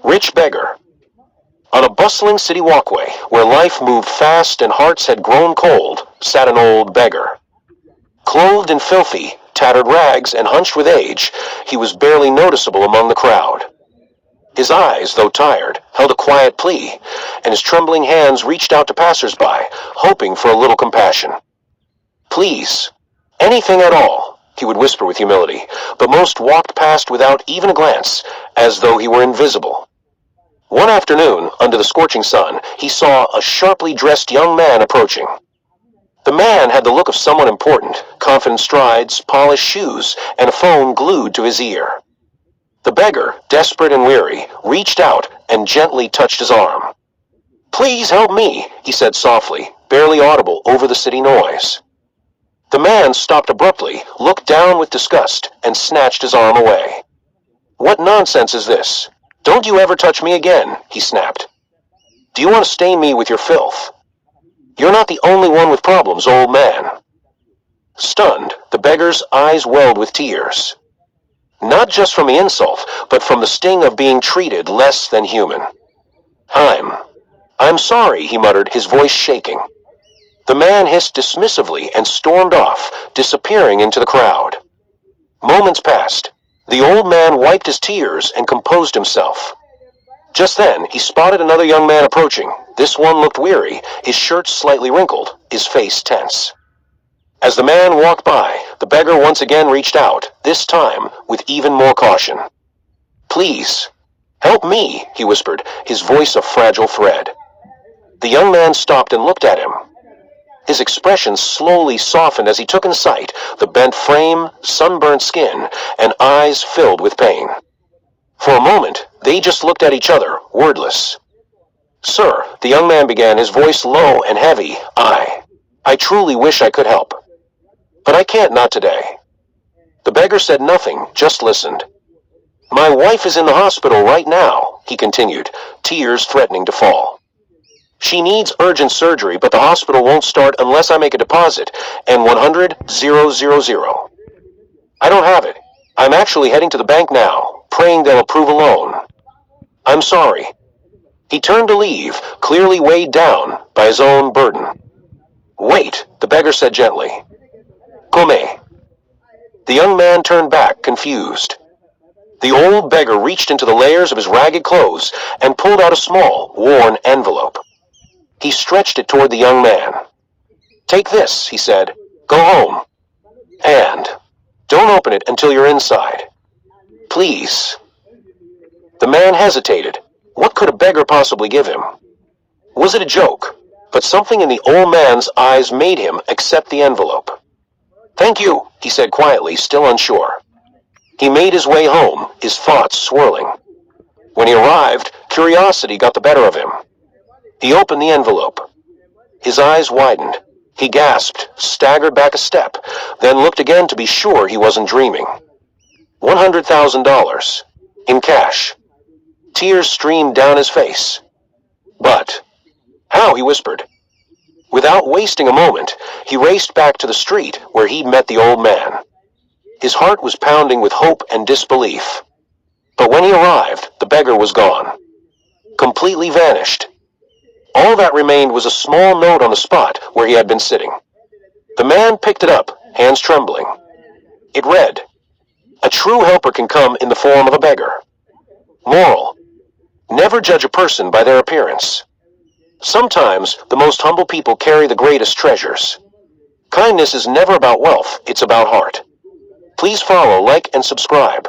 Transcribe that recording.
Rich beggar. On a bustling city walkway, where life moved fast and hearts had grown cold, sat an old beggar. Clothed in filthy, tattered rags and hunched with age, he was barely noticeable among the crowd. His eyes, though tired, held a quiet plea, and his trembling hands reached out to passers-by, hoping for a little compassion. "Please, anything at all," he would whisper with humility, but most walked past without even a glance, as though he were invisible. One afternoon, under the scorching sun, he saw a sharply dressed young man approaching. The man had the look of someone important, confident strides, polished shoes, and a phone glued to his ear. The beggar, desperate and weary, reached out and gently touched his arm. "Please help me," he said softly, barely audible over the city noise. The man stopped abruptly, looked down with disgust, and snatched his arm away. "What nonsense is this? Don't you ever touch me again," he snapped. "Do you want to stain me with your filth? You're not the only one with problems, old man." Stunned, the beggar's eyes welled with tears. Not just from the insult, but from the sting of being treated less than human. I'm sorry," he muttered, his voice shaking. The man hissed dismissively and stormed off, disappearing into the crowd. Moments passed. The old man wiped his tears and composed himself. Just then, he spotted another young man approaching. This one looked weary, his shirt slightly wrinkled, his face tense. As the man walked by, the beggar once again reached out, this time with even more caution. "Please, help me," he whispered, his voice a fragile thread. The young man stopped and looked at him. His expression slowly softened as he took in sight the bent frame, sunburnt skin, and eyes filled with pain. For a moment, they just looked at each other, wordless. "Sir," the young man began, his voice low and heavy, I truly wish I could help. But I can't, not today." The beggar said nothing, just listened. "My wife is in the hospital right now," he continued, tears threatening to fall. "She needs urgent surgery, but the hospital won't start unless I make a deposit, and 100,000. I don't have it. I'm actually heading to the bank now, praying they'll approve a loan. I'm sorry." He turned to leave, clearly weighed down by his own burden. "Wait," the beggar said gently. "Come." The young man turned back, confused. The old beggar reached into the layers of his ragged clothes and pulled out a small, worn envelope. He stretched it toward the young man. "Take this," he said. "Go home. And don't open it until you're inside. Please." The man hesitated. What could a beggar possibly give him? Was it a joke? But something in the old man's eyes made him accept the envelope. "Thank you," he said quietly, still unsure. He made his way home, his thoughts swirling. When he arrived, curiosity got the better of him. He opened the envelope. His eyes widened. He gasped, staggered back a step, then looked again to be sure he wasn't dreaming. $100,000. In cash. Tears streamed down his face. "But how?" he whispered. Without wasting a moment, he raced back to the street where he'd met the old man. His heart was pounding with hope and disbelief. But when he arrived, the beggar was gone. Completely vanished. All that remained was a small note on the spot where he had been sitting. The man picked it up, hands trembling. It read, "A true helper can come in the form of a beggar. Moral: never judge a person by their appearance. Sometimes the most humble people carry the greatest treasures. Kindness is never about wealth, it's about heart." Please follow, like, and subscribe.